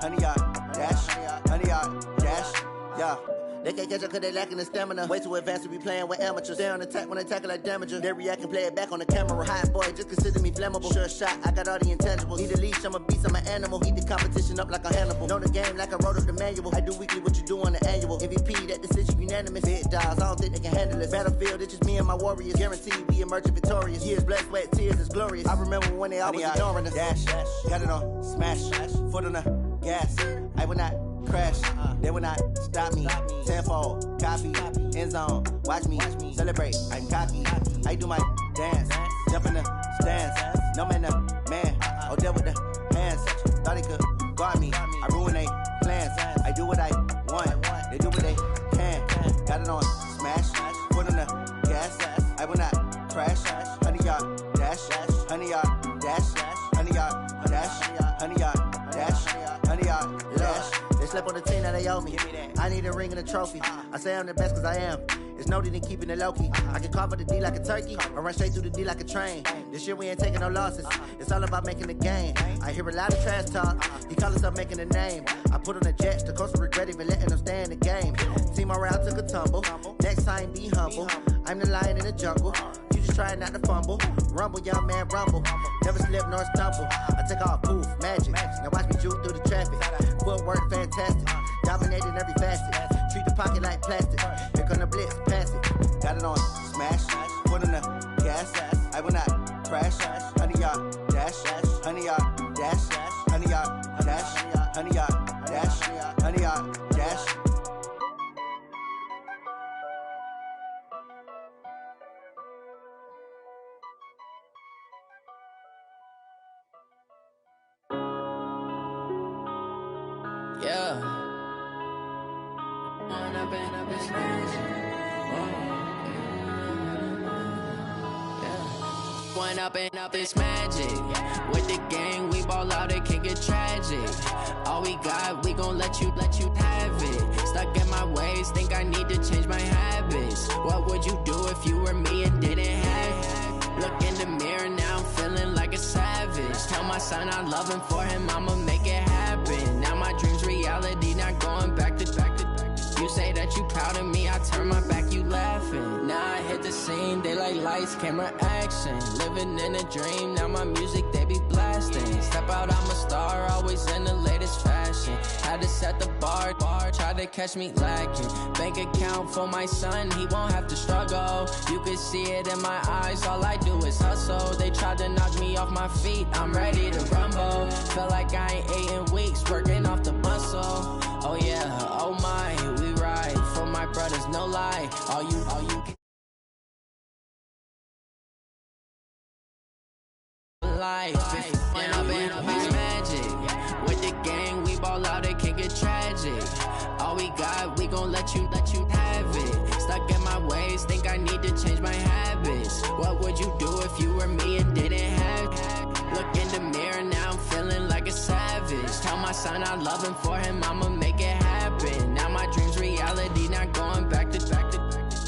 100 yard dash, 100 yard dash, yeah. They can't catch up cause they lacking the stamina. Way too advanced to be playing with amateurs. Stay on attack when they tackle like damager. They react and play it back on the camera. Hot boy, just consider me flammable. Sure shot, I got all the intangibles. Need a leash, I'm a beast, I'm an animal. Eat the competition up like a Hannibal. Know the game like I wrote up the manual. I do weekly what you do on the annual. MVP, that decision unanimous. Big dogs, I don't think they can handle it. Battlefield, it's just me and my warriors. Guaranteed we emerge victorious. Years, blood, sweat, tears, it's glorious. I remember when they always ignoring us. Dash, got it on, smash, foot on the gas. I will not crash, they will not stop me. Tenfold, copy, end zone, watch me celebrate. I'm cocky, I do my dance, jump in the stands. No man, man, oh there with the hands. Thought they could guard me, I ruin they plans. I do what I want, they do what they can. Got it on smash, foot on the gas. I will not crash, 100 yard dash, 100 yard dash, 100 yard dash, 100 yard dash, 100 yard dash. They slept on the team that they owe me. I need a ring and a trophy. I say I'm the best cause I am. It's no need in keeping it low-key. I can carve up the D like a turkey or run straight through the D like a train. This year we ain't taking no losses. It's all about making the game. I hear a lot of trash talk. He call himself making a name. I put on the Jets. The coach will regret even letting them stay in the game. Team morale took a tumble. Next time be humble. I'm the lion in the jungle. You just trying not to fumble. Rumble, young man, rumble. Never slip nor stumble. I take off, poof, magic. Now watch me juke through the traffic. Footwork fantastic. Dominating every facet. Treat the pocket like plastic. Here come the blitz, pass it. Got it on smash. Foot on the gas. I will not crash. 100 yard dash. 100 yard dash. 100 yard dash. 100 yard dash. 100 yard dash. Yeah. One up and up is magic. With the gang, we ball out, it can get tragic. All we got, we gon' let you have it. Stuck in my ways, think I need to change my habits. What would you do if you were me and didn't have it? Look in the mirror, now I'm feeling like a savage. Tell my son I love him, for him I'ma make it happen. Now my dream's reality, not going back to. You say that you proud of me, I turn my back, you laughing. Now I hit the scene, they like lights, camera, action. Living in a dream, now my music, they be blasting. Step out, I'm a star, always in the latest fashion. Had to set the bar, try to catch me lacking. Bank account for my son, he won't have to struggle. You can see it in my eyes, all I do is hustle. They tried to knock me off my feet, I'm ready to rumble. Feel like I ain't ate in weeks, working off the muscle. Oh yeah, oh my, we ride for my brothers, no lie. All you life. When I've been magic. With the gang, we ball out, it can get tragic. All we got, we gon' let you have it. Stuck in my ways, think I need to change my habits. What would you do if you were me and didn't have it? Look in the mirror, now I'm feeling like a savage. Tell my son I love him, for him I'ma make it happen. Now my dream's reality, not going back to.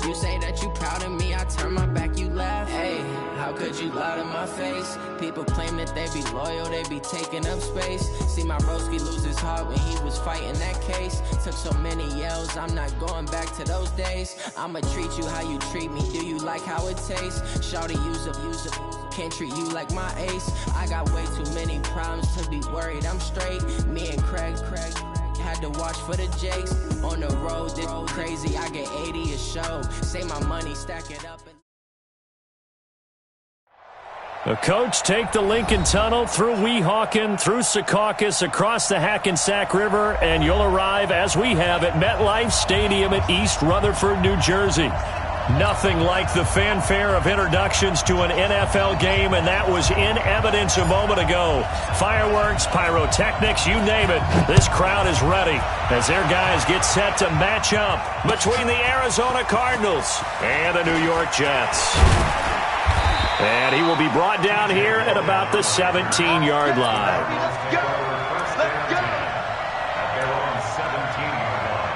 You say that you proud of me, I turn my back, you laugh. Hey, how could you lie to my face? People claim that they be loyal, they be taking up space. See my broski lose his heart when he was fighting that case. Took so many yells, I'm not going back to those days. I'ma treat you how you treat me, do you like how it tastes? Shawty, use up, can't treat you like my ace. I got way too many problems to be worried, I'm straight. Me and Craig had to watch for the Jakes. On the road, this crazy, I get 80 a show. Save my money, stack it up. The coach take the Lincoln Tunnel through Weehawken, through Secaucus, across the Hackensack River, and you'll arrive, as we have, at MetLife Stadium at East Rutherford, New Jersey. Nothing like the fanfare of introductions to an NFL game, and that was in evidence a moment ago. Fireworks, pyrotechnics, you name it. This crowd is ready as their guys get set to match up between the Arizona Cardinals and the New York Jets. And he will be brought down here at about the 17-yard line. Let's go! Let's go! At their own 17-yard line.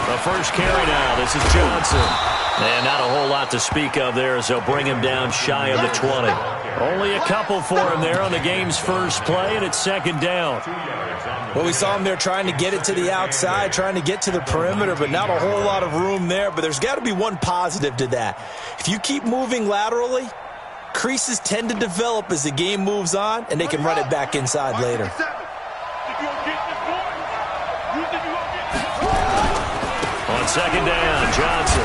The first carry now. This is Johnson. And not a whole lot to speak of there as they'll bring him down shy of the 20. Only a couple for him there on the game's first play, and it's second down. Well, we saw him there trying to get it to the outside, trying to get to the perimeter, but not a whole lot of room there. But there's got to be one positive to that. If you keep moving laterally, creases tend to develop as the game moves on, and they can run it back inside later. On second down, Johnson.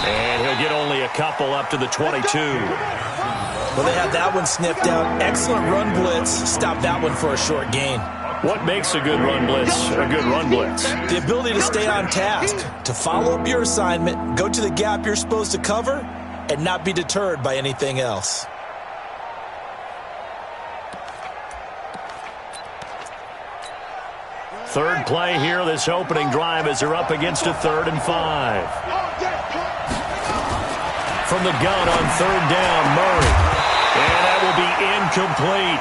And he'll get only a couple up to the 22. Well, they had that one sniffed out. Excellent run blitz. Stop that one for a short gain. What makes a good run blitz a good run blitz? The ability to stay on task, to follow up your assignment, go to the gap you're supposed to cover, and not be deterred by anything else. Third play here, this opening drive as they're up against a 3rd and 5. From the gun on 3rd down, Murray. And that will be incomplete.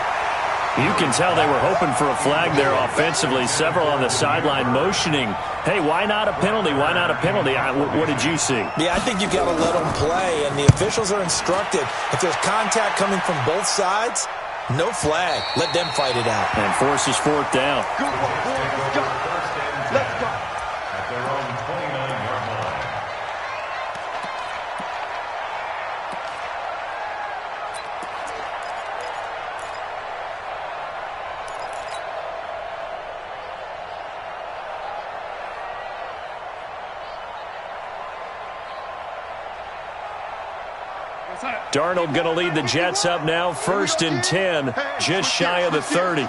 You can tell they were hoping for a flag there offensively. Several on the sideline motioning, hey, why not a penalty? Why not a penalty? What did you see? Yeah, I think you've got to let them play, and the officials are instructed. If there's contact coming from both sides, no flag. Let them fight it out. And forces 4th down. Let's go. At their own 29-yard line. Darnold going to lead the Jets up now, 1st and 10, just shy of the 30.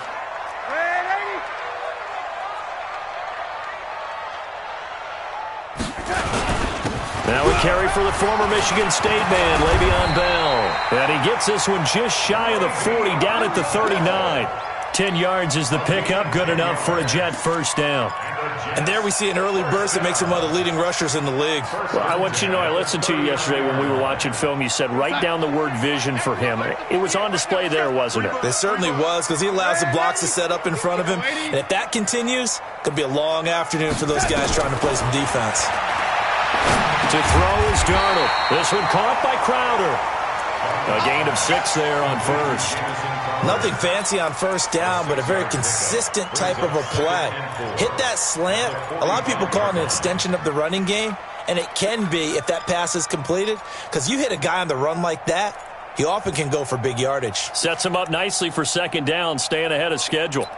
Now a carry for the former Michigan State man, Le'Veon Bell. And he gets this one just shy of the 40, down at the 39. 10 yards is the pickup, good enough for a Jet first down. And there we see an early burst that makes him one of the leading rushers in the league. Well, I want you to know, I listened to you yesterday when we were watching film. You said write down the word vision for him. It was on display there, wasn't it? It certainly was, because he allows the blocks to set up in front of him. And if that continues, it could be a long afternoon for those guys trying to play some defense. To throw is Darnold. This one caught by Crowder. A gain of 6 there on first. Nothing fancy on first down, but a very consistent type of a play. Hit that slant. A lot of people call it an extension of the running game, and it can be if that pass is completed, because you hit a guy on the run like that, he often can go for big yardage. Sets him up nicely for second down, staying ahead of schedule.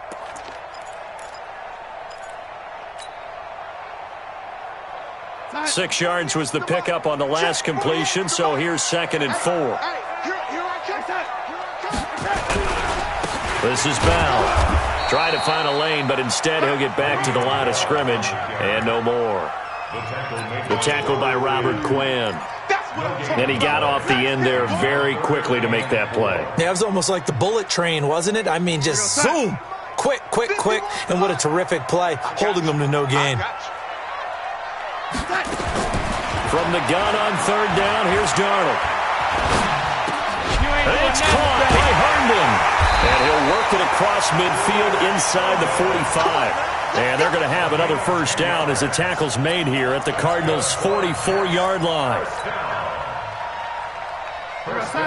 Six yards was the pickup on the last completion, so here's 2nd and 4. This is Bell. Try to find a lane, but instead he'll get back to the line of scrimmage, and no more. The tackle by Robert Quinn. And he got off the end there very quickly to make that play. Yeah, it was almost like the bullet train, wasn't it? I mean, just zoom. Quick, quick, quick. And what a terrific play, holding them to no gain. From the gun on 3rd down, here's Darnold. It's caught by Herndon. And he'll work it across midfield inside the 45. And they're going to have another first down as the tackle's made here at the Cardinals' 44-yard line.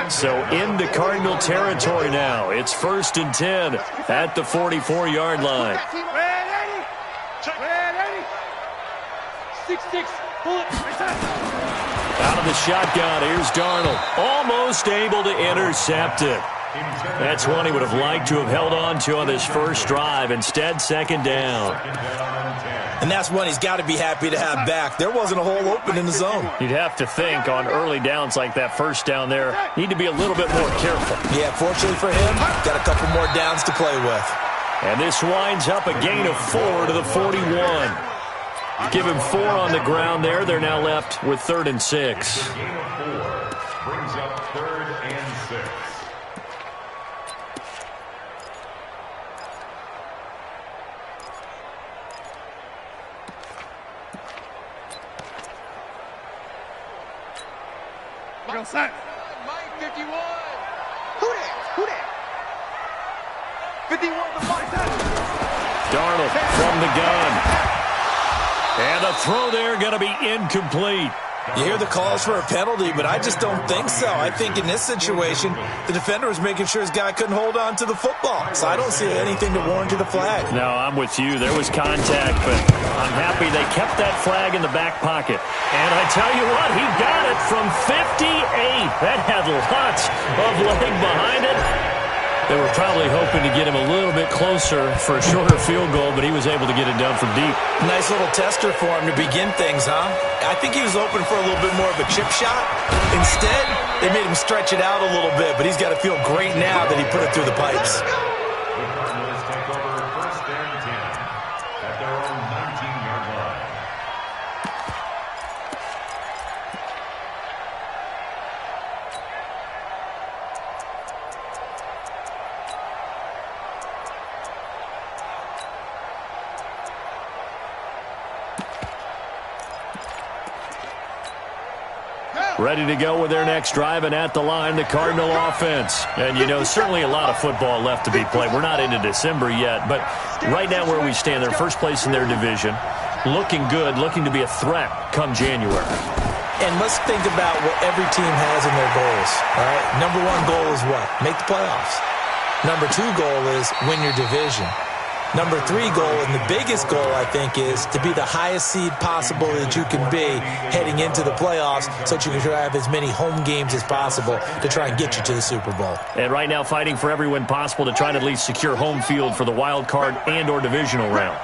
So into Cardinal territory now. It's 1st and 10 at the 44-yard line. Out of the shotgun, here's Darnold. Almost able to intercept it. That's one he would have liked to have held on to on this first drive. Instead, 2nd down. And that's one he's got to be happy to have back. There wasn't a hole open in the zone. You'd have to think on early downs like that first down there, need to be a little bit more careful. Yeah, fortunately for him, got a couple more downs to play with. And this winds up a gain of 4 to the 41. Give him 4 on the ground there. They're now left with 3rd and 6. Gain of 4 brings up 3rd and 6. Go set. Mike 51. Who that? Darnold from the gun. And the throw there going to be incomplete. You hear the calls for a penalty, but I just don't think so. I think in this situation, the defender was making sure his guy couldn't hold on to the football. So I don't see anything to warrant the flag. No, I'm with you. There was contact, but I'm happy they kept that flag in the back pocket. And I tell you what, he got it from 58. That had lots of leg behind it. They were probably hoping to get him a little bit closer for a shorter field goal, but he was able to get it done from deep. Nice little tester for him to begin things, huh? I think he was open for a little bit more of a chip shot. Instead, they made him stretch it out a little bit, but he's got to feel great now that he put it through the pipes. The Cardinals take over 1st and 10 at their own 19-yard line. Ready to go with their next drive, and at the line, the Cardinal offense. And, you know, certainly a lot of football left to be played. We're not into December yet, but right now where we stand, they're first place in their division. Looking good, looking to be a threat come January. And let's think about what every team has in their goals, all right? Number one goal is what? Make the playoffs. Number two goal is win your division. Number three goal, and the biggest goal, I think, is to be the highest seed possible that you can be heading into the playoffs so that you can have as many home games as possible to try and get you to the Super Bowl. And right now fighting for every win possible to try to at least secure home field for the wild card and or divisional round.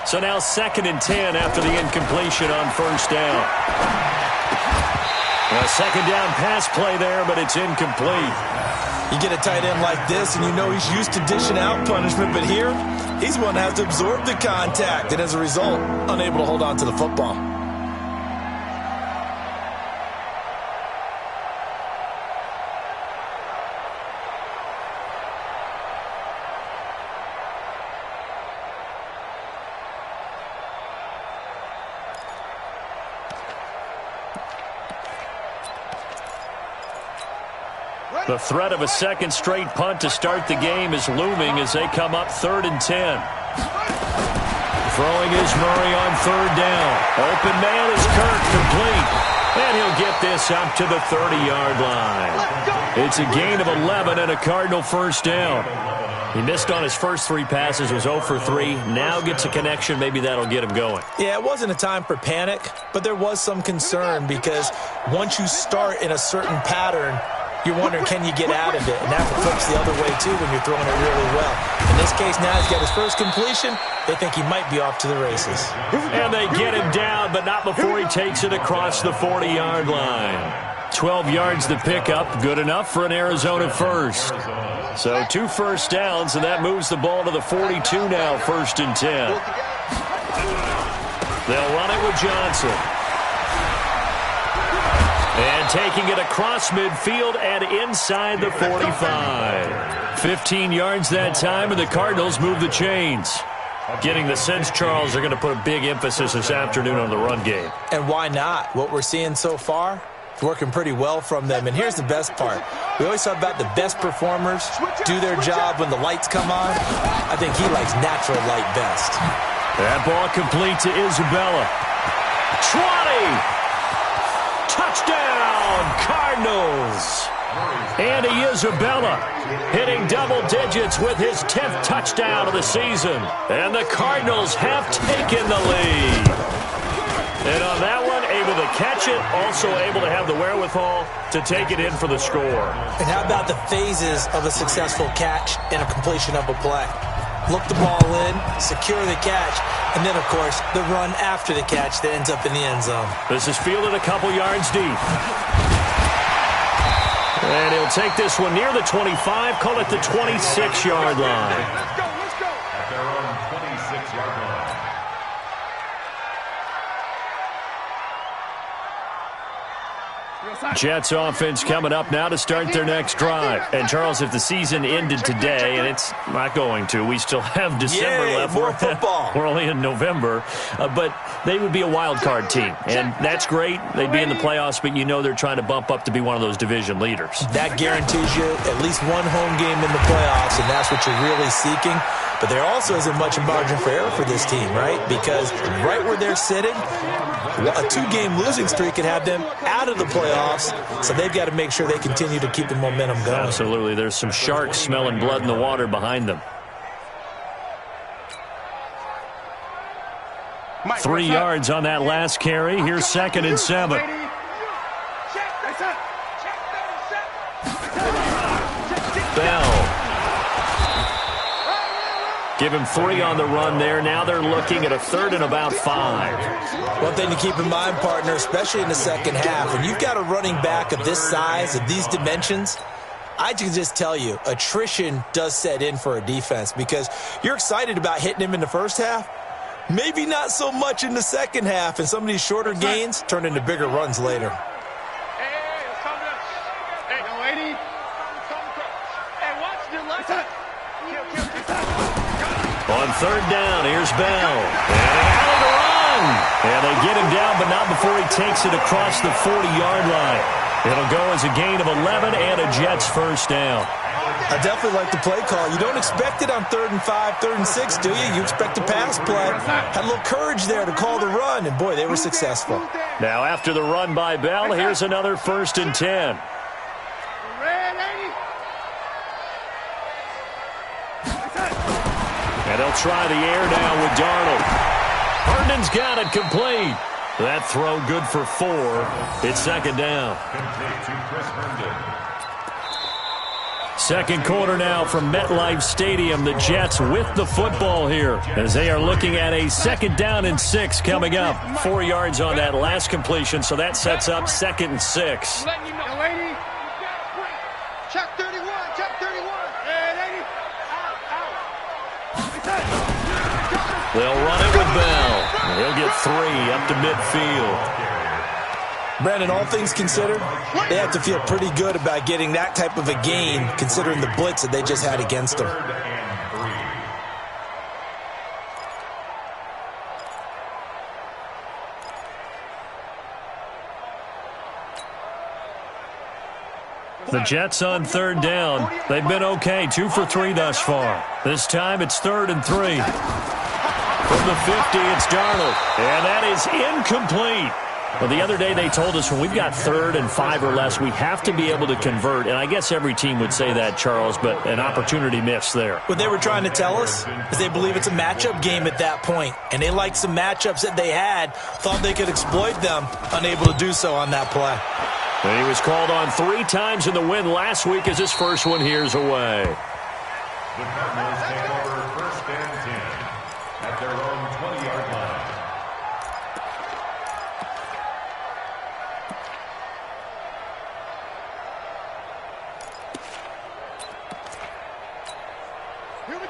So now 2nd and 10 after the incompletion on 1st down. A 2nd down pass play there, but it's incomplete. You get a tight end like this, and you know he's used to dishing out punishment, but here, he's one that has to absorb the contact, and as a result, unable to hold on to the football. The threat of a second straight punt to start the game is looming as they come up 3rd and 10. Throwing is Murray on 3rd down. Open man is Kirk, complete. And he'll get this up to the 30-yard line. It's a gain of 11 and a Cardinal 1st down. He missed on his first 3 passes, was 0 for 3. Now gets a connection. Maybe that'll get him going. Yeah, it wasn't a time for panic, but there was some concern because once you start in a certain pattern, you're wondering, can you get out of it? And that flips the other way, too, when you're throwing it really well. In this case, now he's got his first completion. They think he might be off to the races. And they get him down, but not before he takes it across the 40-yard line. 12 yards to pick up, good enough for an Arizona first. So 2 first downs, and that moves the ball to the 42 now, 1st and 10. They'll run it with Johnson. And taking it across midfield and inside the 45. 15 yards that time, and the Cardinals move the chains. Getting the sense, Charles, they're going to put a big emphasis this afternoon on the run game. And why not? What we're seeing so far, it's working pretty well from them. And here's the best part. We always talk about the best performers do their job when the lights come on. I think he likes natural light best. That ball complete to Isabella. 20! Touchdown, Cardinals! Andy Isabella hitting double digits with his 10th touchdown of the season. And the Cardinals have taken the lead. And on that one, able to catch it, also able to have the wherewithal to take it in for the score. And how about the phases of a successful catch and a completion of a play? Look the ball in, secure the catch, and then, of course, the run after the catch that ends up in the end zone. This is fielded a couple yards deep. And he'll take this one near the 25, call it the 26-yard line. Let's go. At their own 26-yard line. Jets offense coming up now to start their next drive. And, Charles, if the season ended today, and it's not going to, we still have December left. More football. We're only in November. But they would be a wild card team. And that's great. They'd be in the playoffs, but you know they're trying to bump up to be one of those division leaders. That guarantees you at least one home game in the playoffs, and that's what you're really seeking. But there also isn't much margin for error for this team, right? Because right where they're sitting, a 2-game losing streak could have them out of the playoffs, so they've got to make sure they continue to keep the momentum going. Absolutely. There's some sharks smelling blood in the water behind them. 3 yards on that last carry. Here's 2nd and 7. Bell. Give him 3 on the run there. Now they're looking at a 3rd and about 5. One thing to keep in mind, partner, especially in the second half, when you've got a running back of this size, of these dimensions, I can just tell you, attrition does set in for a defense because you're excited about hitting him in the first half. Maybe not so much in the second half, and some of these shorter gains turn into bigger runs later. On 3rd down, here's Bell. And an alley to run. And they get him down, but not before he takes it across the 40-yard line. It'll go as a gain of 11 and a Jets first down. I definitely like the play call. You don't expect it on 3rd and 5, 3rd and 6, do you? You expect a pass play. Had a little courage there to call the run, and boy, they were successful. Now after the run by Bell, here's another 1st and 10. And they'll try the air now with Darnold. Herndon's got it complete. That throw good for 4. It's 2nd down. Second quarter now from MetLife Stadium. The Jets with the football here as they are looking at a 2nd down and 6 coming up. 4 yards on that last completion, so that sets up 2nd and 6. Check 31, check 31. They'll run it with Bell. He'll get 3 up to midfield. Brandon, all things considered, they have to feel pretty good about getting that type of a gain considering the blitz that they just had against them. The Jets on 3rd down. They've been okay, 2 for 3 thus far. This time it's 3rd and 3. From the 50, it's Darnold. And that is incomplete. Well, the other day they told us when we've got 3rd and 5 or less, we have to be able to convert. And I guess every team would say that, Charles, but an opportunity missed there. What they were trying to tell us is they believe it's a matchup game at that point. And they liked some matchups that they had, thought they could exploit them, unable to do so on that play. And he was called on 3 times in the win last week as his first one here's away. The Cardinals take over 1st and 10 at their own 20-yard line.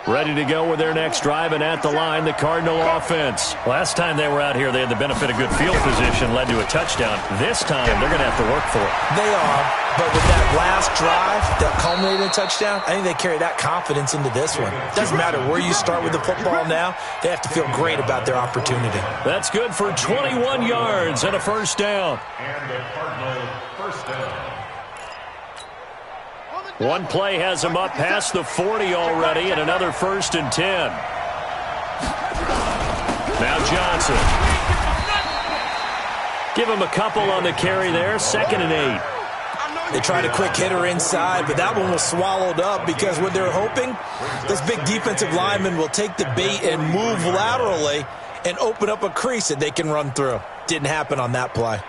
Ready to go with their next drive, and at the line, the Cardinal offense. Last time they were out here, they had the benefit of good field position, led to a touchdown. This time, they're going to have to work for it. They are, but with that last drive that culminated in a touchdown, I think they carry that confidence into this one. Doesn't matter where you start with the football now, they have to feel great about their opportunity. That's good for 21 yards and a first down. And the Cardinal first down. One play has him up past the 40 already, and another 1st and 10. Now Johnson. Give him a couple on the carry there, 2nd and 8. They tried a quick hitter inside, but that one was swallowed up because what they're hoping, this big defensive lineman will take the bait and move laterally and open up a crease that they can run through. Didn't happen on that play.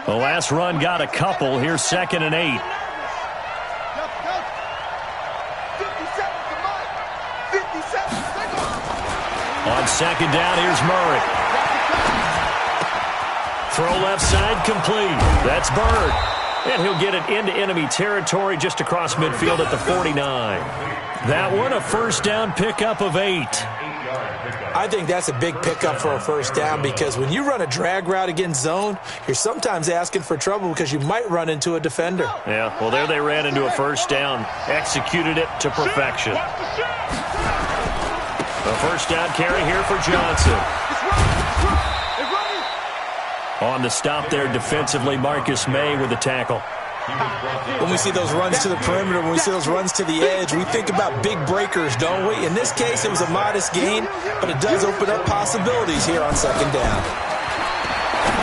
The last run got a couple. Here's 2nd and 8. On 2nd down, here's Murray. Throw left side, complete. That's Bird. And he'll get it into enemy territory just across midfield at the 49. That one, a first down pickup of 8. I think that's a big pickup for a first down because when you run a drag route against zone, you're sometimes asking for trouble because you might run into a defender. Yeah, well, there they ran into a first down, executed it to perfection. A first down carry here for Johnson. On the stop there defensively, Marcus May with the tackle. When we see those runs to the perimeter, when we see those runs to the edge, we think about big breakers, don't we? In this case, it was a modest gain, but it does open up possibilities here on second down.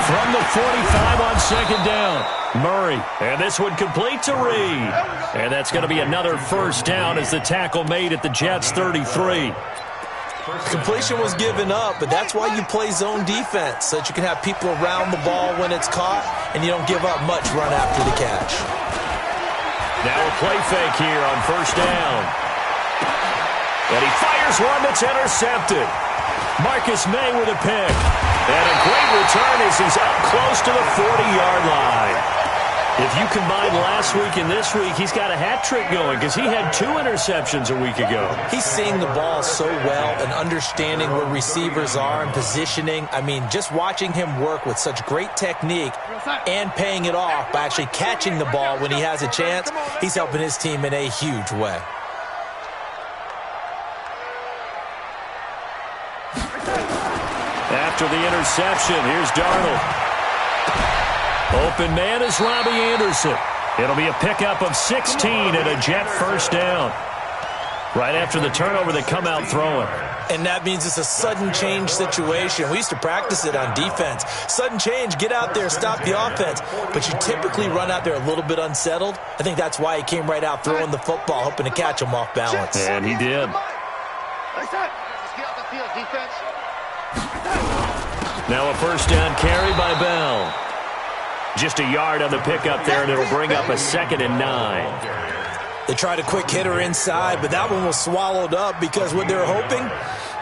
From the 45 on second down, Murray. And this one complete to Reed. And that's going to be another first down as the tackle made at the Jets' 33. Completion was given up, but that's why you play zone defense, so that you can have people around the ball when it's caught, and you don't give up much run after the catch. Now a play fake here on first down. And he fires one that's intercepted. Marcus May with a pick. And a great return as he's up close to the 40-yard line. If you combine last week and this week, he's got a hat trick going because he had 2 interceptions a week ago. He's seeing the ball so well and understanding where receivers are and positioning. I mean, just watching him work with such great technique and paying it off by actually catching the ball when he has a chance, he's helping his team in a huge way. After the interception, here's Darnold. Open man is Robbie Anderson. It'll be a pickup of 16 and a Jet first down. Right after the turnover, they come out throwing. And that means it's a sudden change situation. We used to practice it on defense. Sudden change, get out there, stop the offense. But you typically run out there a little bit unsettled. I think that's why he came right out throwing the football, hoping to catch him off balance. And he did. Now a first down carry by Bell. Just a yard on the pickup there, and it'll bring up a 2nd and 9. They tried a quick hitter inside, but that one was swallowed up because what they're hoping,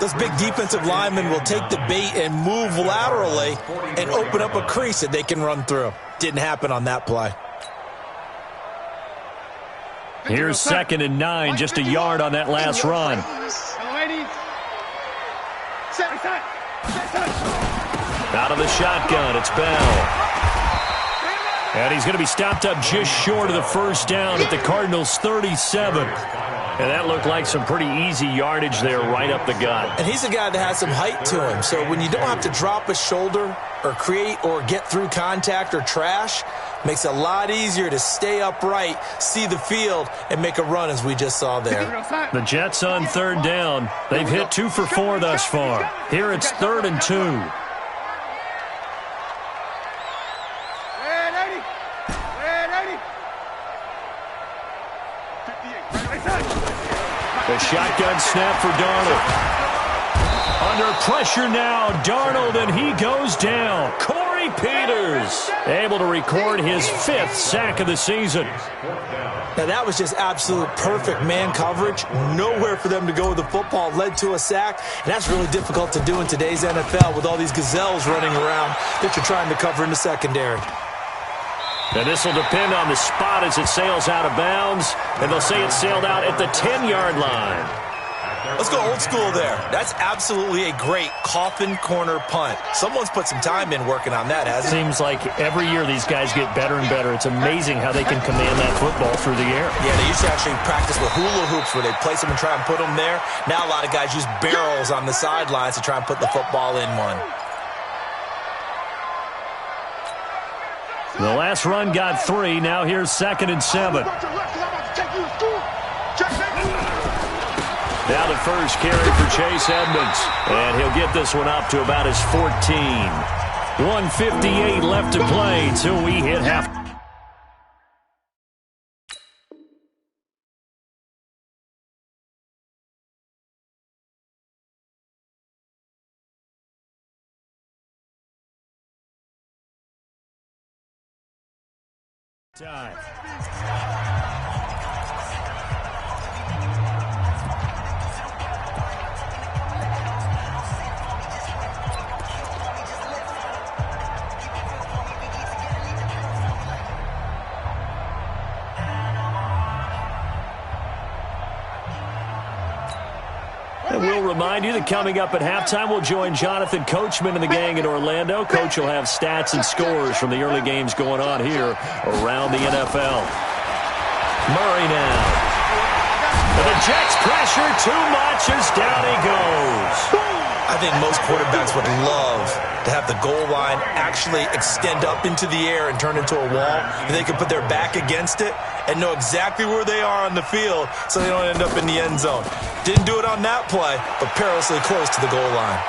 those big defensive linemen will take the bait and move laterally and open up a crease that they can run through. Didn't happen on that play. Here's 2nd and 9, just a yard on that last run. Out of the shotgun, it's Bell. And he's going to be stopped up just short of the first down at the Cardinals' 37. And that looked like some pretty easy yardage there right up the gut. And he's a guy that has some height to him. So when you don't have to drop a shoulder or create or get through contact or trash, makes it a lot easier to stay upright, see the field, and make a run as we just saw there. The Jets on 3rd down. They've hit 2 for 4 thus far. Here it's 3rd and 2. The shotgun snap for Darnold. Under pressure now, Darnold, and he goes down. Corey Peters able to record his 5th sack of the season. Now that was just absolute perfect man coverage. Nowhere for them to go with the football. Led to a sack, and that's really difficult to do in today's NFL with all these gazelles running around that you're trying to cover in the secondary. And this will depend on the spot as it sails out of bounds. And they'll say it sailed out at the 10-yard line. Let's go old school there. That's absolutely a great coffin corner punt. Someone's put some time in working on that, hasn't it? Seems like every year these guys get better and better. It's amazing how they can command that football through the air. Yeah, they used to actually practice with hula hoops where they place them and try and put them there. Now a lot of guys use barrels on the sidelines to try and put the football in one. The last run got 3. Now here's 2nd and 7. Now the first carry for Chase Edmonds. And he'll get this one up to about his 14. 1:58 left to play till we hit half. Time. we'll remind you that coming up at halftime, we'll join Jonathan Coachman and the gang in Orlando. Coach will have stats and scores from the early games going on here around the NFL. Murray now. The Jets pressure too much as down he goes. I think most quarterbacks would love to have the goal line actually extend up into the air and turn into a wall, and they can put their back against it and know exactly where they are on the field so they don't end up in the end zone. Didn't do it on that play, but perilously close to the goal line.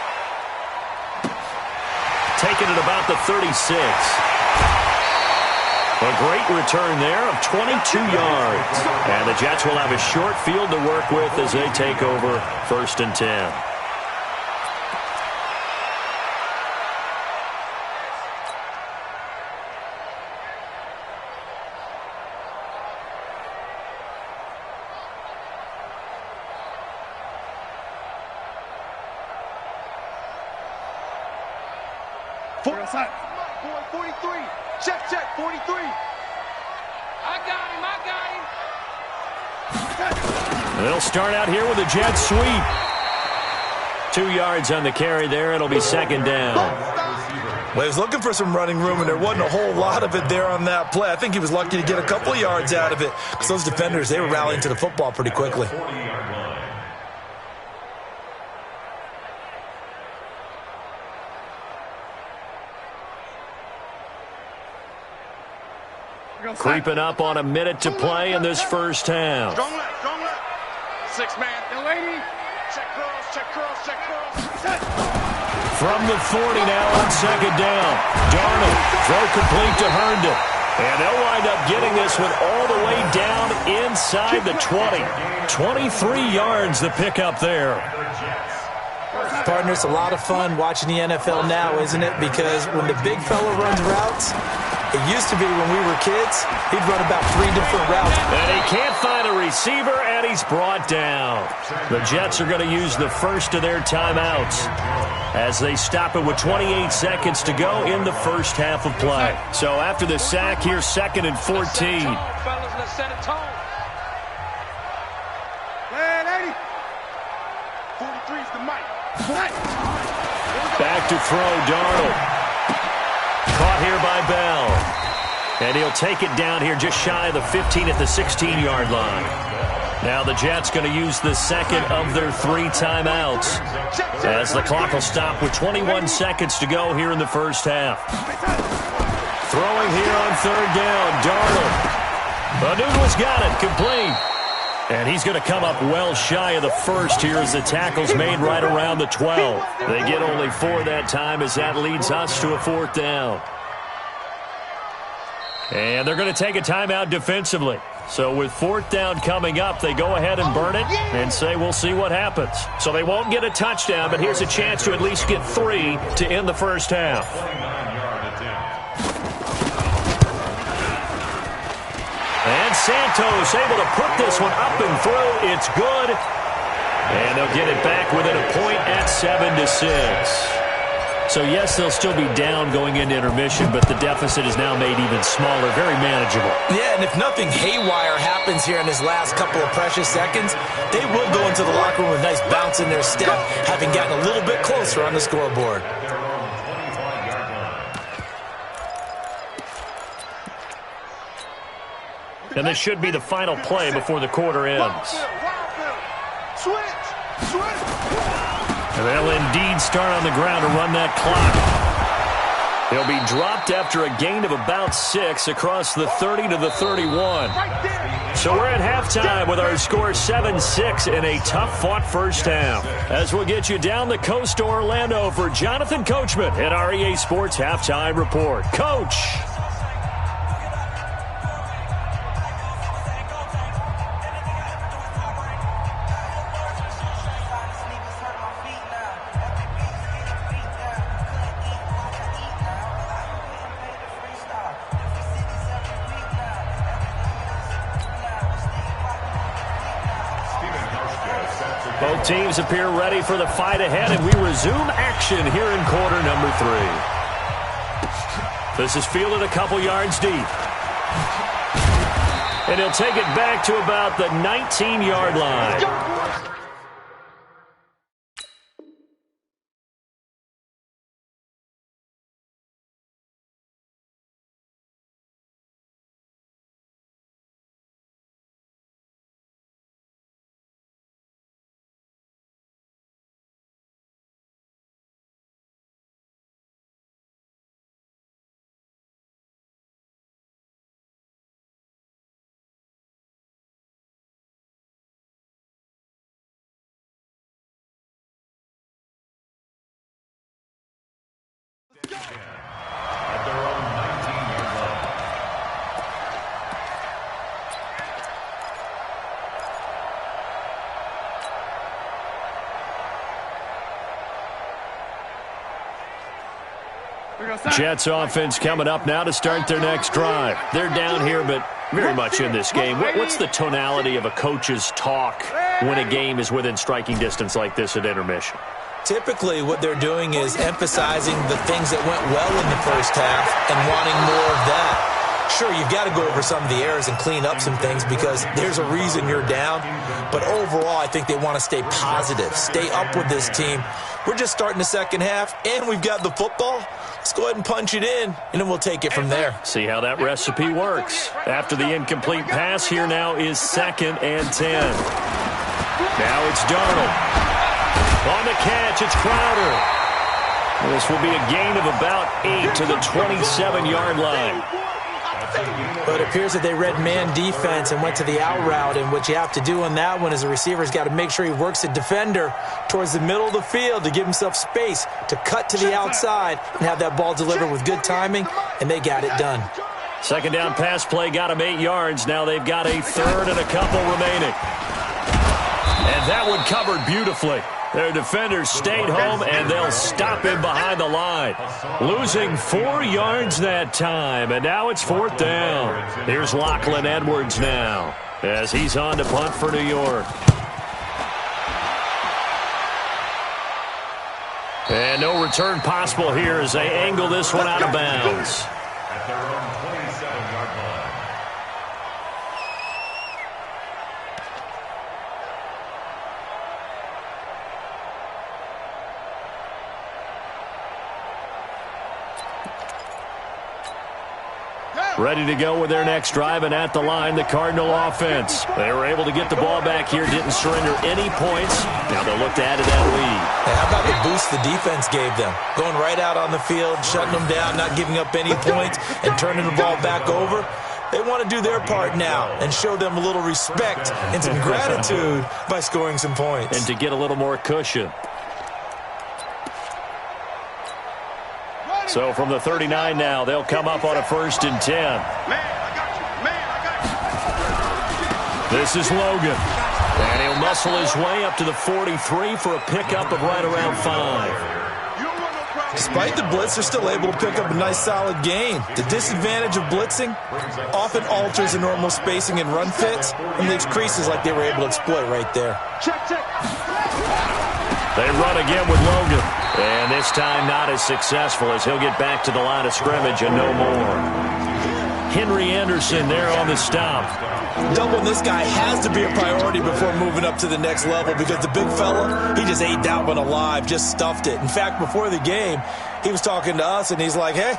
Taking it about the 36. A great return there of 22 yards. And the Jets will have a short field to work with as they take over 1st and 10. Outside. 43. Check, 43. I got him. They'll start out here with a jet sweep. 2 yards on the carry there. It'll be 2nd down. Well, he was looking for some running room, and there wasn't a whole lot of it there on that play. I think he was lucky to get a couple of yards out of it because those defenders, they were rallying to the football pretty quickly. Creeping up on a minute to play in this first half. Strong left, strong left. 6-man. Young lady. Check cross. From the 40 now on 2nd down. Darnold, throw complete to Herndon. And they'll wind up getting this one all the way down inside the 20. 23 yards the pickup there. Partner, it's a lot of fun watching the NFL now, isn't it? Because when the big fella runs routes, it used to be when we were kids, he'd run about 3 different routes. And he can't find a receiver, and he's brought down. The Jets are going to use the first of their timeouts as they stop it with 28 seconds to go in the first half of play. So after the sack, here's 2nd and 14. Let's set a tone. Man, 80. 43's the mic. Back to throw, Darnold. Caught here by Bell. And he'll take it down here just shy of the 15 at the 16-yard line. Now the Jets going to use the second of their 3 timeouts as the clock will stop with 21 seconds to go here in the first half. Throwing here on 3rd down, Darnold. Anunu's got it, complete. And he's going to come up well shy of the first here as the tackle's made right around the 12. They get only 4 that time as that leads us to a 4th down. And they're going to take a timeout defensively. So with 4th down coming up, they go ahead and burn it and say we'll see what happens. So they won't get a touchdown, but here's a chance to at least get 3 to end the first half. And Santos able to put this one up and through. It's good. And they'll get it back within a point at 7-6. So, yes, they'll still be down going into intermission, but the deficit is now made even smaller, very manageable. Yeah, and if nothing haywire happens here in his last couple of precious seconds, they will go into the locker room with a nice bounce in their step, having gotten a little bit closer on the scoreboard. And this should be the final play before the quarter ends. And they'll indeed start on the ground to run that clock. He'll be dropped after a gain of about 6 across the 30 to the 31. So we're at halftime with our score 7-6 in a tough-fought first half. As we'll get you down the coast to Orlando for Jonathan Coachman at our EA Sports Halftime Report. Coach! Both teams appear ready for the fight ahead, and we resume action here in quarter number 3. This is fielded a couple yards deep. And he'll take it back to about the 19-yard line. Jets offense coming up now to start their next drive. They're down here, but very much in this game. What's the tonality of a coach's talk when a game is within striking distance like this at intermission? Typically, what they're doing is emphasizing the things that went well in the first half and wanting more of that. Sure, you've got to go over some of the errors and clean up some things because there's a reason you're down. But overall, I think they want to stay positive, stay up with this team. We're just starting the second half, and we've got the football. Let's go ahead and punch it in, and then we'll take it from there. See how that recipe works. After the incomplete pass, here now is 2nd and 10. Now it's Darnold. On the catch, it's Crowder. This will be a gain of about 8 to the 27-yard line. But it appears that they read man defense and went to the out route, and what you have to do on that one is the receiver's got to make sure he works the defender towards the middle of the field to give himself space to cut to the outside and have that ball delivered with good timing, and they got it done. Second down pass play got him 8 yards. Now they've got a third and a couple remaining. And that one covered beautifully. Their defenders stayed home, and they'll stop him behind the line. Losing 4 yards that time, and now it's 4th down. Here's Lachlan Edwards now as he's on to punt for New York. And no return possible here as they angle this one out of bounds. At their own 27-yard line. Ready to go with their next drive, and at the line, the Cardinal offense. They were able to get the ball back here, didn't surrender any points. Now they'll look to add to that lead. Hey, how about the boost the defense gave them? Going right out on the field, shutting them down, not giving up any points, and turning the ball back over. They want to do their part now and show them a little respect and some gratitude by scoring some points. And to get a little more cushion. So from the 39 now, they'll come up on a 1st and 10. This is Logan. And he'll muscle his way up to the 43 for a pickup of right around 5. Despite the blitz, they're still able to pick up a nice solid gain. The disadvantage of blitzing often alters the normal spacing and run fits and leaves creases like they were able to exploit right there. They run again with Logan. And this time not as successful as he'll get back to the line of scrimmage and no more. Henry Anderson there on the stop. Doubling this guy has to be a priority before moving up to the next level because the big fella, he just ate that one alive, just stuffed it. In fact, before the game, he was talking to us and he's like, hey,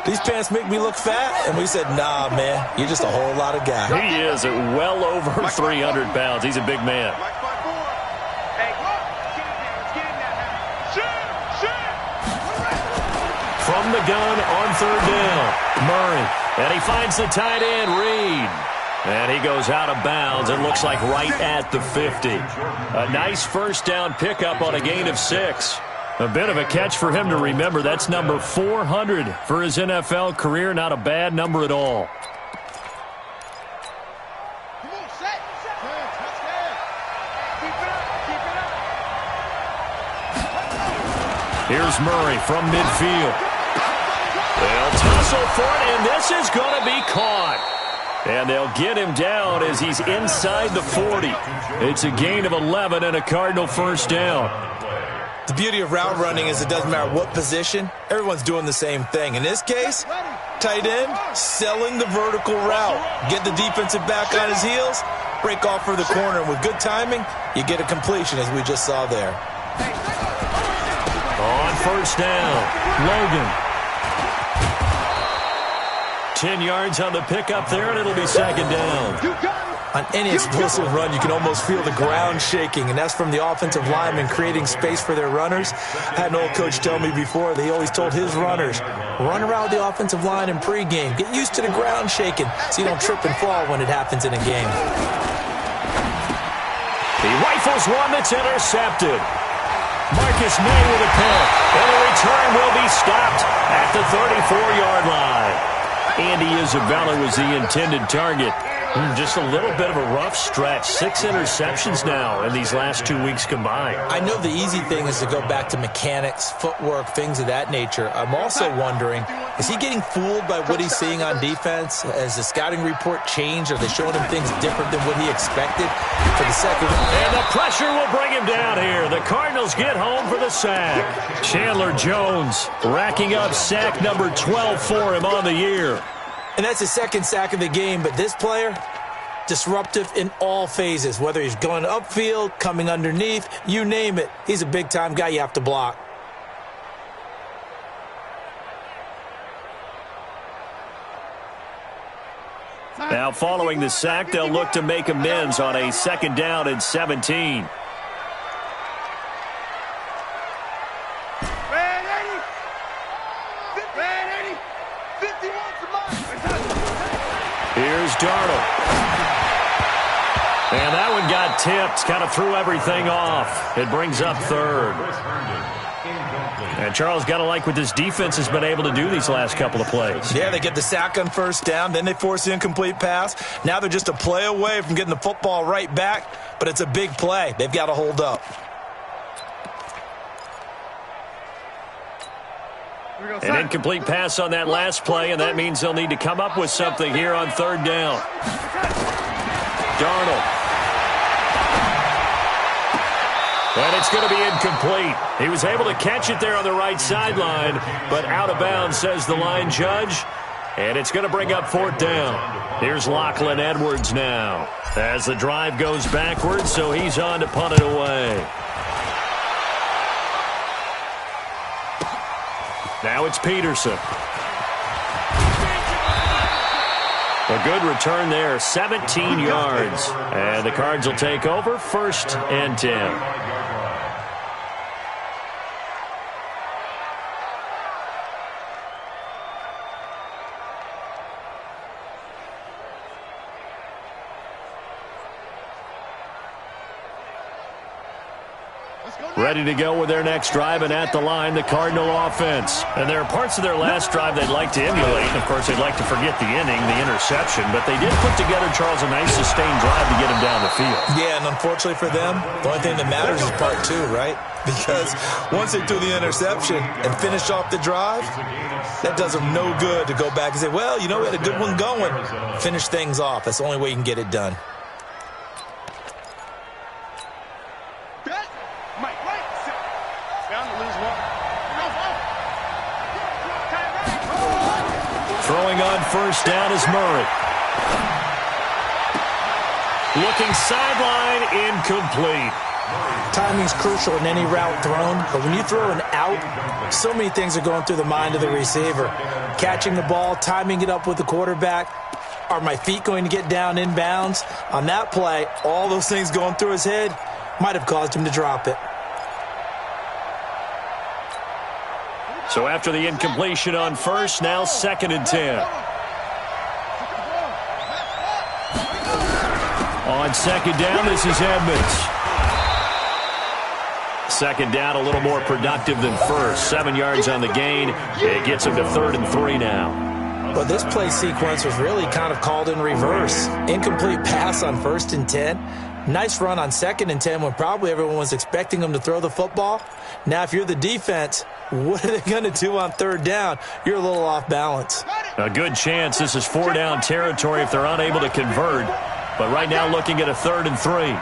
these pants make me look fat? And we said, nah, man, you're just a whole lot of guy. He is at well over 300 pounds. He's a big man. From the gun on 3rd down, Murray. And he finds the tight end, Reed. And he goes out of bounds and looks like right at the 50. A nice 1st down pickup on a gain of 6. A bit of a catch for him to remember. That's number 400 for his NFL career. Not a bad number at all. Here's Murray from midfield. They'll tussle for it, and this is going to be caught. And they'll get him down as he's inside the 40. It's a gain of 11 and a Cardinal 1st down. The beauty of route running is it doesn't matter what position. Everyone's doing the same thing. In this case, tight end, selling the vertical route. Get the defensive back on his heels, break off for the corner. And with good timing, you get a completion as we just saw there. On 1st down, Logan. 10 yards on the pickup there, and it'll be 2nd down. On any explosive run, you can almost feel the ground shaking, and that's from the offensive linemen creating space for their runners. I had an old coach tell me before that he always told his runners, run around the offensive line in pregame. Get used to the ground shaking so you don't trip and fall when it happens in a game. He rifles one that's intercepted. Marcus May with a pick, and the return will be stopped at the 34-yard line. Andy Isabella was the intended target. Just a little bit of a rough stretch. 6 interceptions now in these last 2 weeks combined. I know the easy thing is to go back to mechanics, footwork, things of that nature. I'm also wondering, is he getting fooled by what he's seeing on defense? Has the scouting report changed? Are they showing him things different than what he expected for the second? And the pressure will bring him down here. The Cardinals get home for the sack. Chandler Jones racking up sack number 12 for him on the year. And that's his second sack of the game, but this player, disruptive in all phases, whether he's going upfield, coming underneath, you name it. He's a big-time guy you have to block. Now following the sack, they'll look to make amends on a 2nd down and 17. Here's Darnold. And that one got tipped, kind of threw everything off. It brings up 3rd. And Charles, got to like what this defense has been able to do these last couple of plays. Yeah, they get the sack on 1st down, then they force the incomplete pass. Now they're just a play away from getting the football right back, but it's a big play. They've got to hold up. An incomplete pass on that last play, and that means they'll need to come up with something here on 3rd down. Darnold. And it's going to be incomplete. He was able to catch it there on the right sideline, but out of bounds, says the line judge. And it's going to bring up 4th down. Here's Lachlan Edwards now as the drive goes backwards, so he's on to punt it away. Now it's Peterson. A good return there, 17 yards. And the Cards will take over, 1st and 10. Ready to go with their next drive, and at the line, the Cardinal offense. And there are parts of their last drive they'd like to emulate. Of course, they'd like to forget the inning, the interception, but they did put together, Charles, a nice sustained drive to get him down the field. Yeah, and unfortunately for them, the only thing that matters is part 2, right? Because once they threw the interception and finished off the drive, that does them no good to go back and say, well, you know, we had a good one going. Finish things off. That's the only way you can get it done. Throwing on 1st down is Murray. Looking sideline, incomplete. Timing's crucial in any route thrown, but when you throw an out, so many things are going through the mind of the receiver. Catching the ball, timing it up with the quarterback. Are my feet going to get down inbounds? On that play, all those things going through his head might have caused him to drop it. So after the incompletion on 1st, now 2nd and 10. On 2nd down, this is Edmonds. 2nd down, a little more productive than 1st. 7 yards on the gain. It gets him to 3rd and 3 now. Well, this play sequence was really kind of called in reverse. Incomplete pass on 1st and 10. Nice run on 2nd and 10 when probably everyone was expecting him to throw the football. Now, if you're the defense, what are they going to do on 3rd down? You're a little off balance. A good chance this is 4 down territory if they're unable to convert. But right now looking at a 3rd and 3.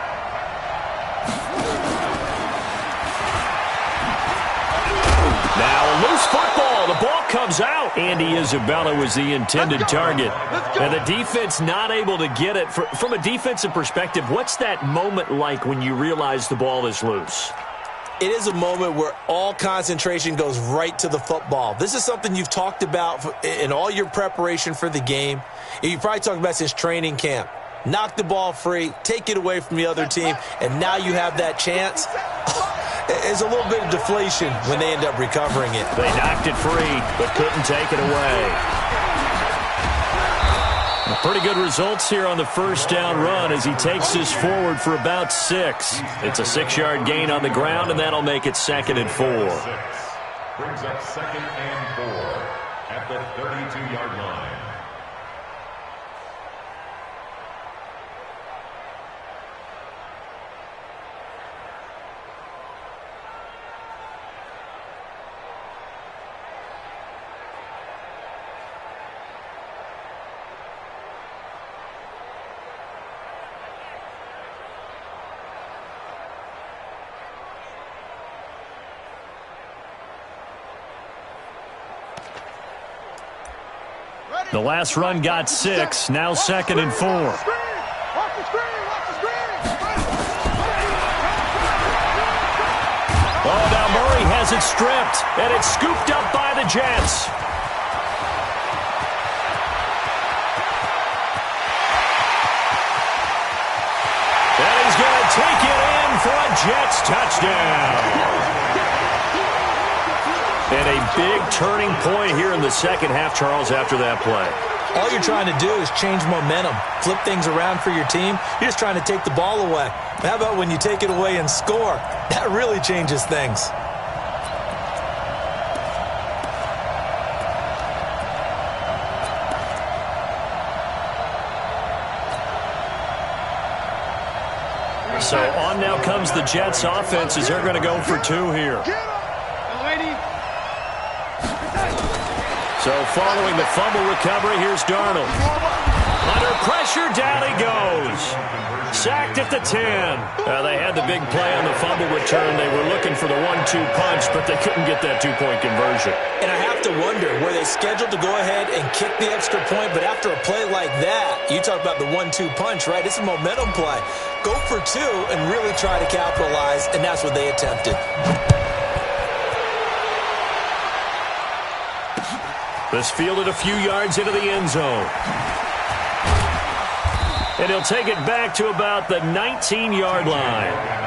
Now a loose football. The ball comes out. Andy Isabella was the intended target. And the defense not able to get it. From a defensive perspective, what's that moment like when you realize the ball is loose? It is a moment where all concentration goes right to the football. This is something you've talked about in all your preparation for the game. You probably talked about since training camp. Knock the ball free, take it away from the other team, and now you have that chance. There's a little bit of deflation when they end up recovering it. They knocked it free, but couldn't take it away. Pretty good results here on the 1st down run as he takes this forward for about 6. It's a 6-yard gain on the ground, and that'll make it 2nd and 4. Brings up 2nd and 4 at the 32-yard line. The last run got 6, now 2nd and 4. Oh, now Murray has it stripped, and it's scooped up by the Jets. And he's going to take it in for a Jets touchdown. And a big turning point here in the second half, Charles, after that play. All you're trying to do is change momentum, flip things around for your team. You're just trying to take the ball away. How about when you take it away and score? That really changes things. So on now comes the Jets offense as they're going to go for 2 here. So following the fumble recovery, here's Darnold. Under pressure, down he goes. Sacked at the 10. They had the big play on the fumble return. They were looking for the 1-2 punch, but they couldn't get that 2-point conversion. And I have to wonder, were they scheduled to go ahead and kick the extra point? But after a play like that, you talk about the 1-2 punch, right? It's a momentum play. Go for 2 and really try to capitalize, and that's what they attempted. This fielded a few yards into the end zone. And he'll take it back to about the 19-yard line.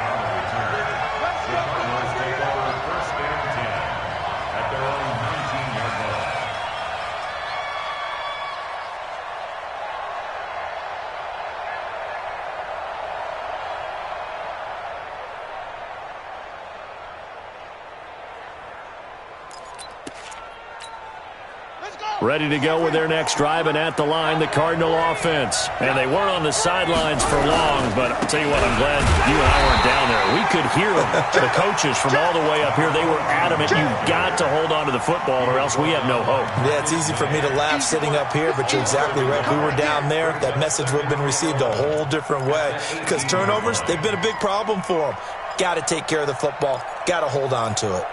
Ready to go with their next drive, and at the line, the Cardinal offense. And they weren't on the sidelines for long, but I'll tell you what, I'm glad you and I weren't down there. We could hear them, the coaches from all the way up here. They were adamant, you've got to hold on to the football or else we have no hope. Yeah, it's easy for me to laugh sitting up here, but you're exactly right. If we were down there, that message would have been received a whole different way. Because turnovers, they've been a big problem for them. Got to take care of the football. Got to hold on to it.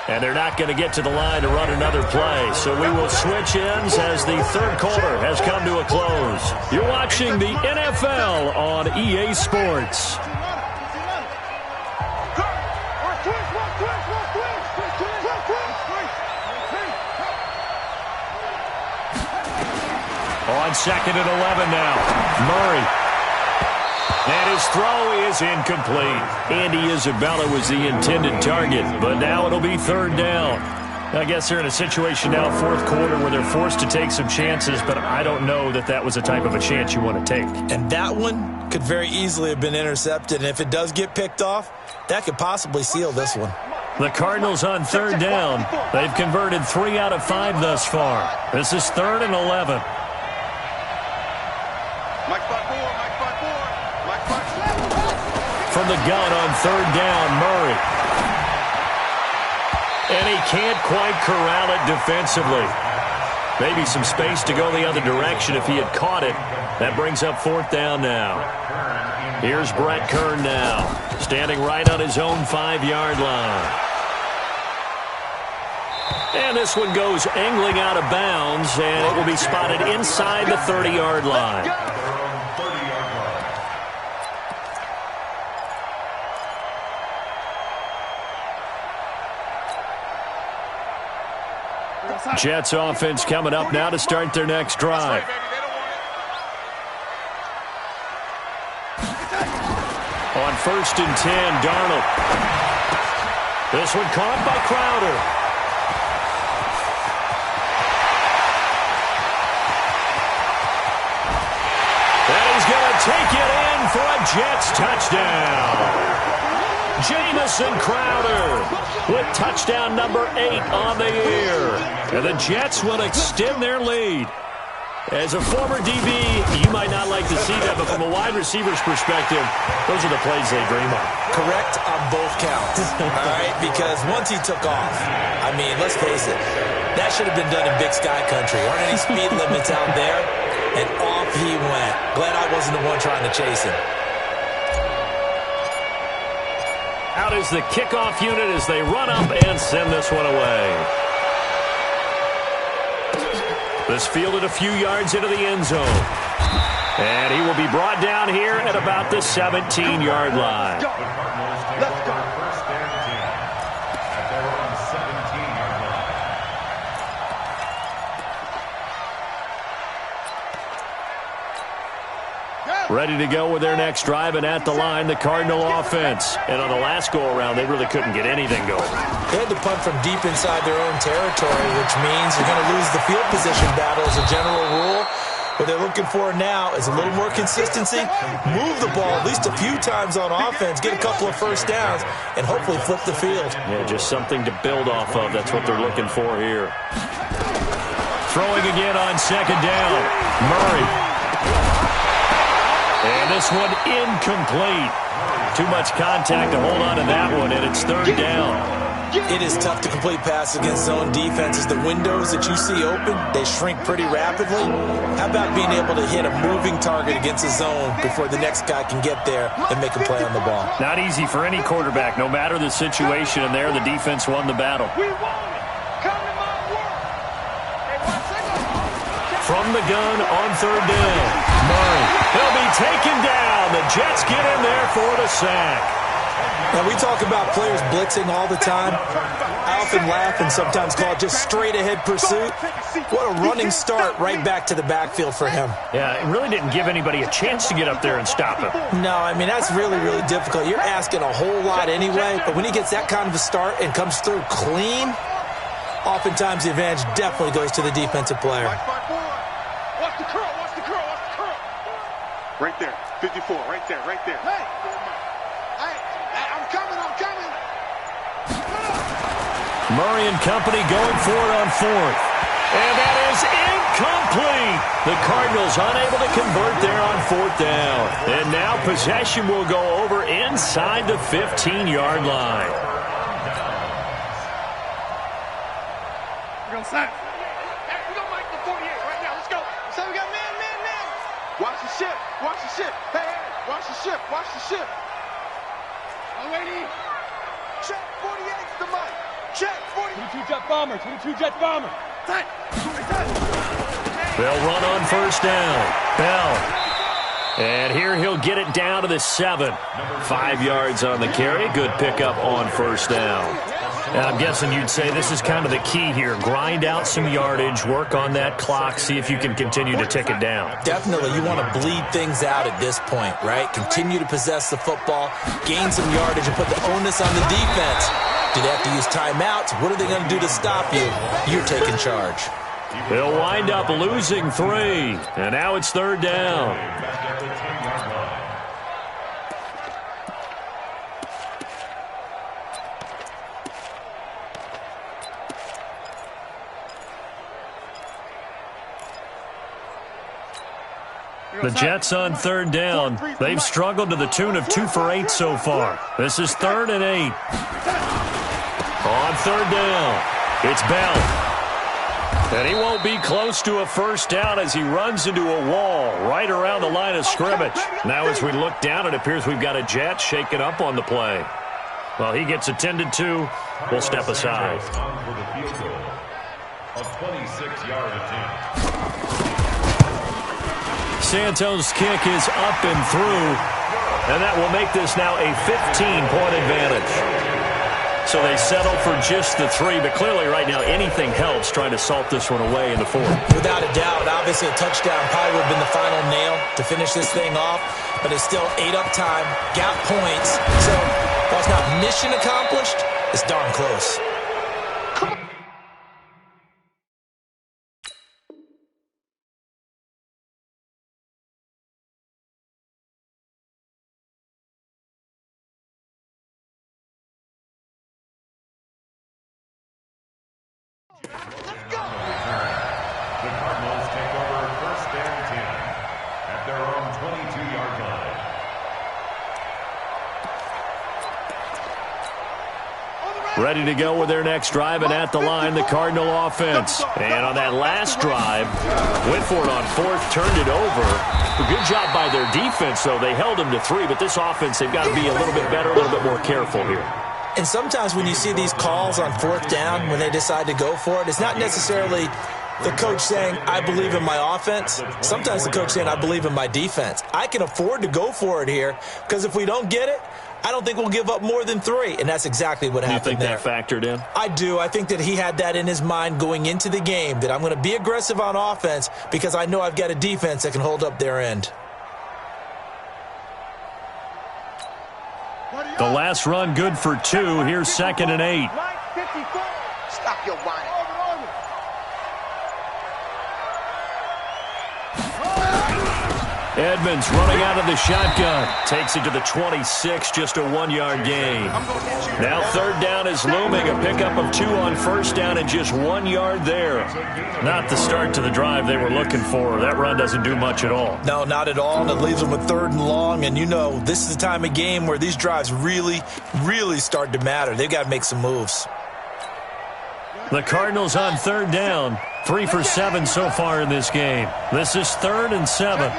And they're not going to get to the line to run another play. So we will switch ends as the third quarter has come to a close. You're watching the NFL on EA Sports. On 2nd and 11 now. Murray. And his throw is incomplete. Andy Isabella was the intended target, but now it'll be 3rd down. I guess they're in a situation now, 4th quarter, where they're forced to take some chances, but I don't know that that was the type of a chance you want to take. And that one could very easily have been intercepted, and if it does get picked off, that could possibly seal this one. The Cardinals on 3rd down. They've converted 3 out of 5 thus far. This is 3rd and 11. From the gun on 3rd down, Murray. And he can't quite corral it defensively. Maybe some space to go the other direction if he had caught it. That brings up 4th down now. Here's Brett Kern now, standing right on his own 5-yard line. And this one goes angling out of bounds, and it will be spotted inside the 30-yard line. Jets offense coming up now to start their next drive. On 1st and 10, Darnold. This one caught by Crowder. And he's going to take it in for a Jets touchdown. Jamison Crowder with touchdown number 8 on the year. And the Jets will extend their lead. As a former DB, you might not like to see that, but from a wide receiver's perspective, those are the plays they dream of. Correct on both counts, all right? Because once he took off, I mean, let's face it, that should have been done in Big Sky Country. Aren't any speed limits out there? And off he went. Glad I wasn't the one trying to chase him. Out is the kickoff unit as they run up and send this one away. This fielded a few yards into the end zone. And he will be brought down here at about the 17-yard line. Let's go. First and 10 at their own 17-yard line. Ready to go with their next drive, and at the line, the Cardinal offense. And on the last go-around, they really couldn't get anything going. They had to punt from deep inside their own territory, which means you're going to lose the field position battle as a general rule. What they're looking for now is a little more consistency, move the ball at least a few times on offense, get a couple of first downs, and hopefully flip the field. Yeah, just something to build off of. That's what they're looking for here. Throwing again on second down. Murray. And this one incomplete. Too much contact to hold on to that one, and it's third down. It is tough to complete passes against zone defenses. The windows that you see open, they shrink pretty rapidly. How about being able to hit a moving target against a zone before the next guy can get there and make a play on the ball? Not easy for any quarterback, no matter the situation, and there the defense won the battle. From the gun on third down, Murray. He'll be taken down. The Jets get in there for the sack. Now, we talk about players blitzing all the time. I often laugh and sometimes call it just straight-ahead pursuit. What a running start right back to the backfield for him. Yeah, it really didn't give anybody a chance to get up there and stop him. No, I mean, that's really, really difficult. You're asking a whole lot anyway, but when he gets that kind of a start and comes through clean, oftentimes the advantage definitely goes to the defensive player. Watch the curl, watch the curl, watch the curl. Right there, 54, right there, right there. Hey, I'm coming. Murray and company going for it on fourth. And that is incomplete. The Cardinals unable to convert there on fourth down. And now possession will go over inside the 15-yard line. We're going to set. We're going to make the 48 right now. Let's go. So we got man. Watch the ship. Hey, watch the ship. Oh, lady. Check 48's the mic. Check 22 jet bomber. Tight. They'll run on first down. Bell. And here he'll get it down to the 7. 5 yards on the carry. Good pickup on first down. And I'm guessing you'd say this is kind of the key here. Grind out some yardage, work on that clock, see if you can continue to tick it down. Definitely. You want to bleed things out at this point, right? Continue to possess the football, gain some yardage, and put the onus on the defense. Do they have to use timeouts? What are they going to do to stop you? You're taking charge. They'll wind up losing 3. And now it's third down. The Jets on third down. They've struggled to the tune of 2 for 8 so far. This is 3rd and 8. On third down, it's Bell. And he won't be close to a first down as he runs into a wall right around the line of scrimmage. Now as we look down, it appears we've got a Jet shaken up on the play. Well, he gets attended to. We'll step aside. For the field goal, a 26-yard attempt. Santos' kick is up and through, and that will make this now a 15-point advantage. So they settle for just the 3, but clearly right now anything helps trying to salt this one away in the 4th. Without a doubt, obviously a touchdown probably would have been the final nail to finish this thing off, but it's still 8 up time, got points. So while it's not mission accomplished, it's darn close. The Cardinals take over first and 10 at their own 22-yard line. On the right. Ready to go with their next drive, and at the line, the Cardinal offense. And on that last drive, went for it on fourth, turned it over. A good job by their defense, though. They held them to 3, but this offense, they've got to be a little bit better, a little bit more careful here. And sometimes when you see these calls on fourth down, when they decide to go for it, it's not necessarily the coach saying, I believe in my offense. Sometimes the coach saying, I believe in my defense. I can afford to go for it here because if we don't get it, I don't think we'll give up more than 3, and that's exactly what happened there. You think that factored in? I do. I think that he had that in his mind going into the game, that I'm going to be aggressive on offense because I know I've got a defense that can hold up their end. The last run good for 2. Here's 2nd and 8. Stop your whining. Edmonds running out of the shotgun. Takes it to the 26, just a 1-yard gain. Now 3rd down is looming. A pickup of 2 on 1st down and just 1 yard there. Not the start to the drive they were looking for. That run doesn't do much at all. No, not at all. And it leaves them with 3rd and long. And you know, this is the time of game where these drives really, really start to matter. They've got to make some moves. The Cardinals on 3rd down. 3 for 7 so far in this game. This is 3rd and 7.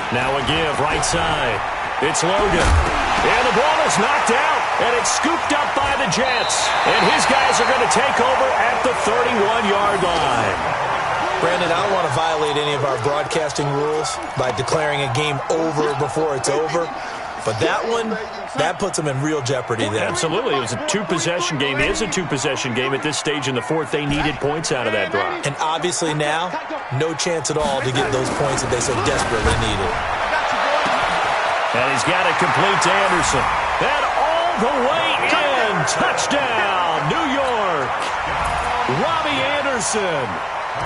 Now a give, right side. It's Logan. And the ball is knocked out, and it's scooped up by the Jets. And his guys are going to take over at the 31-yard line. Brandon, I don't want to violate any of our broadcasting rules by declaring a game over before it's over. But that one, that puts them in real jeopardy there. Absolutely. It was a 2-possession game. It is a 2-possession game at this stage in the 4th. They needed points out of that drive. And obviously now, no chance at all to get those points that they so desperately needed. And he's got it complete to Anderson. And all the way in. Touchdown, New York. Robbie Anderson.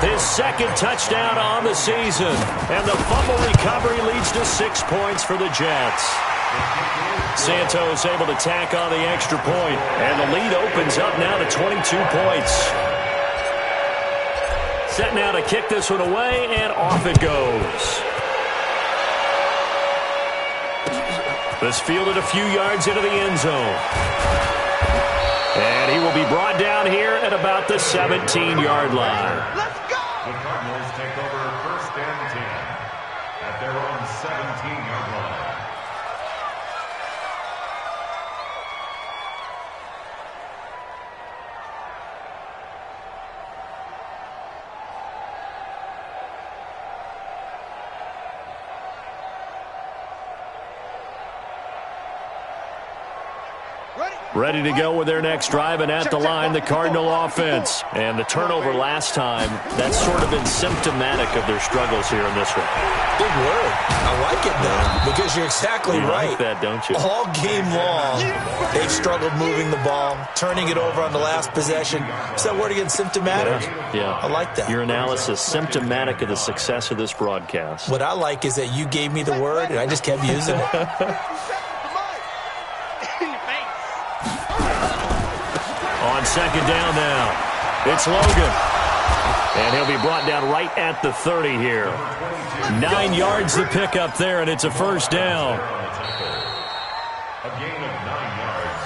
His 2nd touchdown on the season. And the fumble recovery leads to 6 points for the Jets. Santos able to tack on the extra point. And the lead opens up now to 22 points. Set now to kick this one away, and off it goes. This fielded a few yards into the end zone. And he will be brought down here at about the 17-yard line. Let's go! The Cardinals take over 1st and 10 at their own 17-yard line. Ready to go with their next drive, and at the line, the Cardinal offense. And the turnover last time, that's sort of been symptomatic of their struggles here in this one. Big word. I like it, though, because you're exactly right. You like that, don't you? All game long, they've struggled moving the ball, turning it over on the last possession. Is that word again, symptomatic? Yeah. I like that. Your analysis, symptomatic of the success of this broadcast. What I like is that you gave me the word, and I just kept using it. On 2nd down now, it's Logan. And he'll be brought down right at the 30 here. 9 yards to pick up there, and it's a 1st down.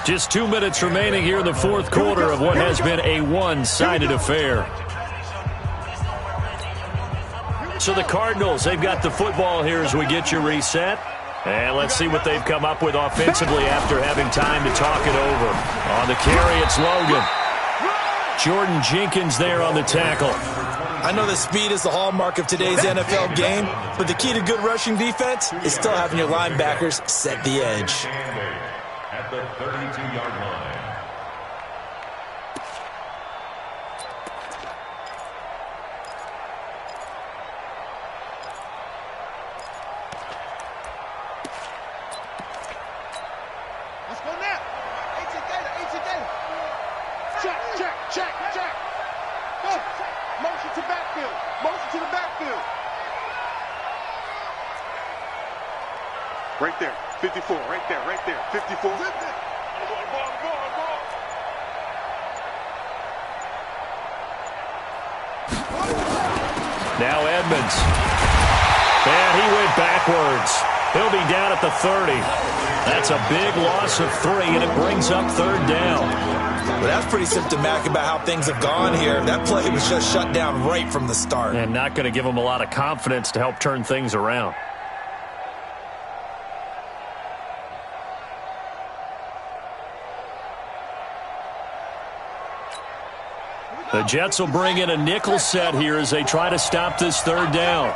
Just 2 minutes remaining here in the 4th quarter of what has been a one-sided affair. So the Cardinals, they've got the football here as we get you reset. And let's see what they've come up with offensively after having time to talk it over. On the carry, it's Logan. Jordan Jenkins there on the tackle. I know that speed is the hallmark of today's NFL game, but the key to good rushing defense is still having your linebackers set the edge. At the 32-yard line. Motion to backfield. Motion to the backfield. Right there. 54. Right there. Right there. 54. Ball. Now Edmonds. And he went backwards. He'll be down at the 30. That's a big loss of 3, and it brings up 3rd down. Well, that's pretty symptomatic about how things have gone here. That play was just shut down right from the start. And not going to give them a lot of confidence to help turn things around. The Jets will bring in a nickel set here as they try to stop this 3rd down.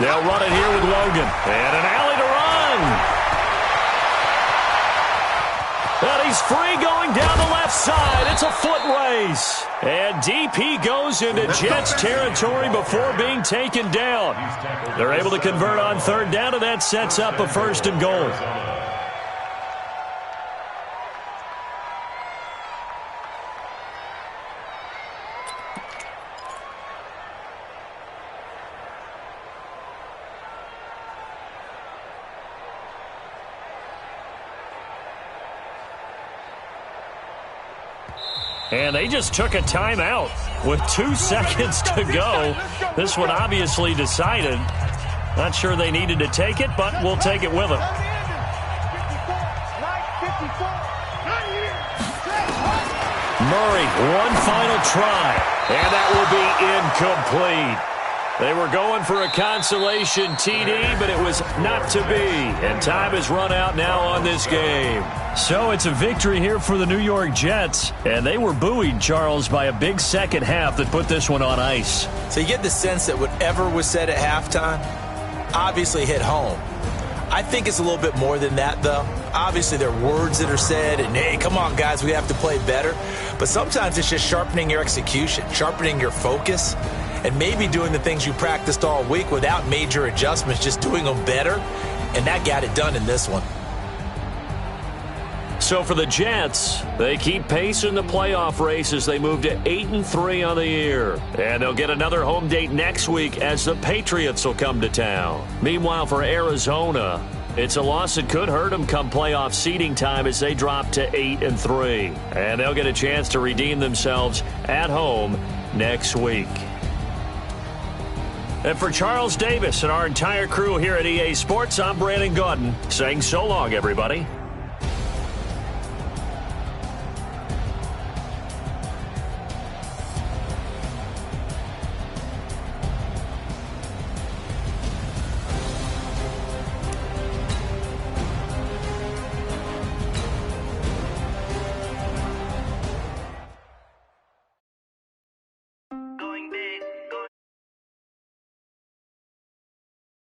They'll run it here with Logan. And an alley to run. And he's free going down the left side. It's a foot race. And DP goes into Jets territory before being taken down. They're able to convert on 3rd down, and that sets up a 1st and goal. And they just took a timeout with 2 seconds to go. This one obviously decided. Not sure they needed to take it, but we'll take it with them. Murray, one final try, and that will be incomplete. They were going for a consolation TD, but it was not to be. And time has run out now on this game. So it's a victory here for the New York Jets. And they were buoyed, Charles, by a big second half that put this one on ice. So you get the sense that whatever was said at halftime obviously hit home. I think it's a little bit more than that, though. Obviously, there are words that are said, and, hey, come on, guys, we have to play better. But sometimes it's just sharpening your execution, sharpening your focus, and maybe doing the things you practiced all week without major adjustments, just doing them better. And that got it done in this one. So for the Jets, they keep pace in the playoff race as they move to 8-3 on the year. And they'll get another home date next week as the Patriots will come to town. Meanwhile, for Arizona, it's a loss that could hurt them come playoff seeding time as they drop to 8-3. And they'll get a chance to redeem themselves at home next week. And for Charles Davis and our entire crew here at EA Sports, I'm Brandon Gaudin saying so long, everybody.